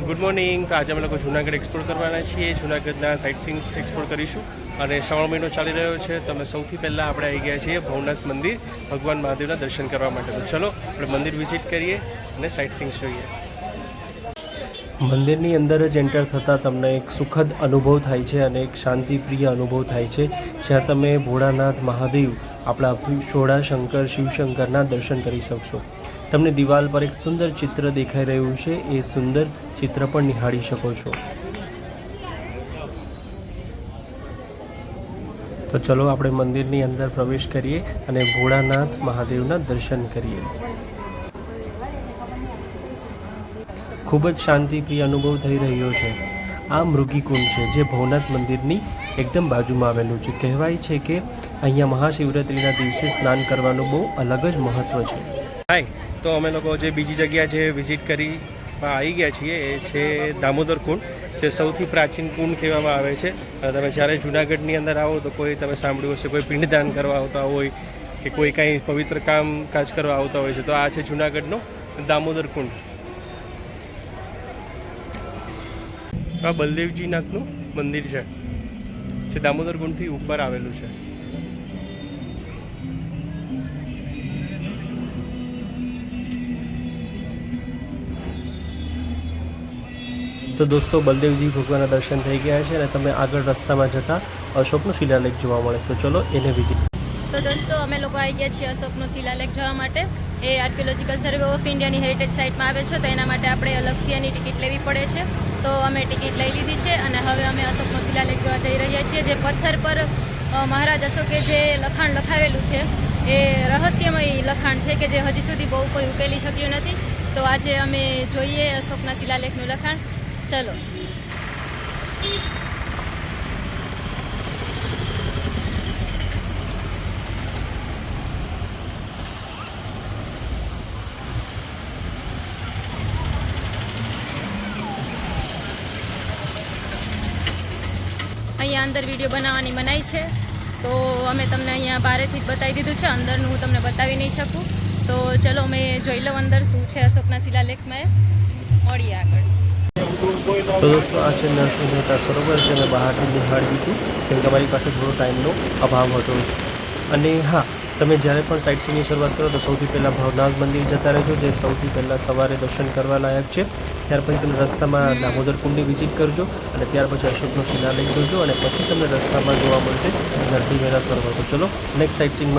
Good morning. તો આજે અમે લોકો જૂનાગઢ એક્સપ્લોર કરવાના છીએ. જૂનાગઢના સાઇટ સીન્સ એક્સપ્લોર કરીશું અને શ્રાવણ મહિનો ચાલી રહ્યો છે. તો અમે સૌથી પહેલાં આપણે આવી ગયા છીએ ભવનાથ મંદિર, ભગવાન મહાદેવના દર્શન કરવા માટે. તો ચલો આપણે મંદિર વિઝિટ કરીએ અને સાઇટ સીન્સ જોઈએ. મંદિરની અંદર જ એન્ટર થતાં તમને એક સુખદ અનુભવ થાય છે અને એક શાંતિપ્રિય અનુભવ થાય છે, જ્યાં તમે ભોળાનાથ મહાદેવ, આપણા શોળાશંકર શિવશંકરના દર્શન કરી શકશો. તમને દિવાલ પર એક સુંદર ચિત્ર દેખાઈ રહ્યું છે, એ સુંદર ચિત્ર પણ નિહાળી શકો છો. તો ચલો આપણે મંદિરની અંદર પ્રવેશ કરીએ અને ભોળાનાથ મહાદેવના દર્શન કરીએ. ખૂબ જ શાંતિપ્રિય અનુભવ થઈ રહ્યો છે. આ મૃગીકુંડ છે, જે ભવનાથ મંદિરની એકદમ બાજુમાં આવેલું છે. કહેવાય છે કે અહીંયા મહાશિવરાત્રિના દિવસે સ્નાન કરવાનું બહુ અલગ જ મહત્ત્વ છે. હાય, તો અમે લોકો જે બીજી જગ્યા જે વિઝિટ કરી આવી ગયા છીએ એ છે દામોદર કુંડ, જે સૌથી પ્રાચીન કુંડ કહેવામાં આવે છે. તમે જ્યારે જૂનાગઢની અંદર આવો તો કોઈ તમે સાંભળ્યું હશે, કોઈ પિંડદાન કરવા આવતા હોય કે કોઈ કાંઈ પવિત્ર કાજ કરવા આવતા હોય છે, તો આ છે જૂનાગઢનો દામોદર કુંડ. આ બલદેવજીનાથનું મંદિર છે, જે દામોદર કુંડથી ઉપર આવેલું છે. તો દોસ્તો, બલદેવજી ભગવાનના દર્શન થઈ ગયા છે અને તમે આગળ રસ્તામાં જતા અશોકનો શિલાલેખ જોવા મળે. તો ચલો એને વિઝિટ. તો દોસ્તો, અમે લોકો આવી ગયા છીએ અશોકનો શિલાલેખ જોવા માટે. એ આર્કિયોલોજીકલ સર્વે ઓફ ઇન્ડિયાની હેરિટેજ સાઇટમાં આવે છે, તો એના માટે આપણે અલગથી એની ટિકિટ લેવી પડે છે. તો અમે ટિકિટ લઈ લીધી છે અને હવે અમે અશોકનો શિલાલેખ જોવા જઈ રહ્યા છીએ. જે પથ્થર પર મહારાજ અશોકે જે લખાણ લખાવેલું છે એ રહસ્યમય લખાણ છે કે જે હજી સુધી બહુ કોઈ ઉકેલી શક્યું નથી. તો આજે અમે જોઈએ અશોકના શિલાલેખનું લખાણ. ચલો. અહીંયા અંદર વિડીયો બનાવવાની મનાઈ છે, તો અમે તમને અહીંયા બહારેથી જ બતાવી દીધું છે. અંદરનું હું તમને બતાવી નહીં શકું. તો ચલો અમે જોઈ લઉં અંદર શું છે અશોકના શિલાલેખમાં. મળીએ આગળ. તો દોસ્તો, આ છે નરસિંહ મહેતા સરોવર, જે મેં બહારથી નિહાળ્યું હતું કેમ કે અમારી પાસે થોડો ટાઈમનો અભાવ હતો. અને હા, તમે જ્યારે પણ સાઇટ સીની શરૂઆત કરો તો સૌથી પહેલાં ભવનાથ મંદિર જતા રહેજો, જે સૌથી પહેલાં સવારે દર્શન કરવા લાયક છે. ત્યાર પછી તમે રસ્તામાં દામોદર કુંડની વિઝિટ કરજો અને ત્યાર પછી અશોકનો શિલાલેખ જોજો અને પછી તમને રસ્તામાં જોવા મળશે નરસિંહ મહેતા સરોવર. તો ચલો નેક્સ્ટ સાઇટ સીનમાં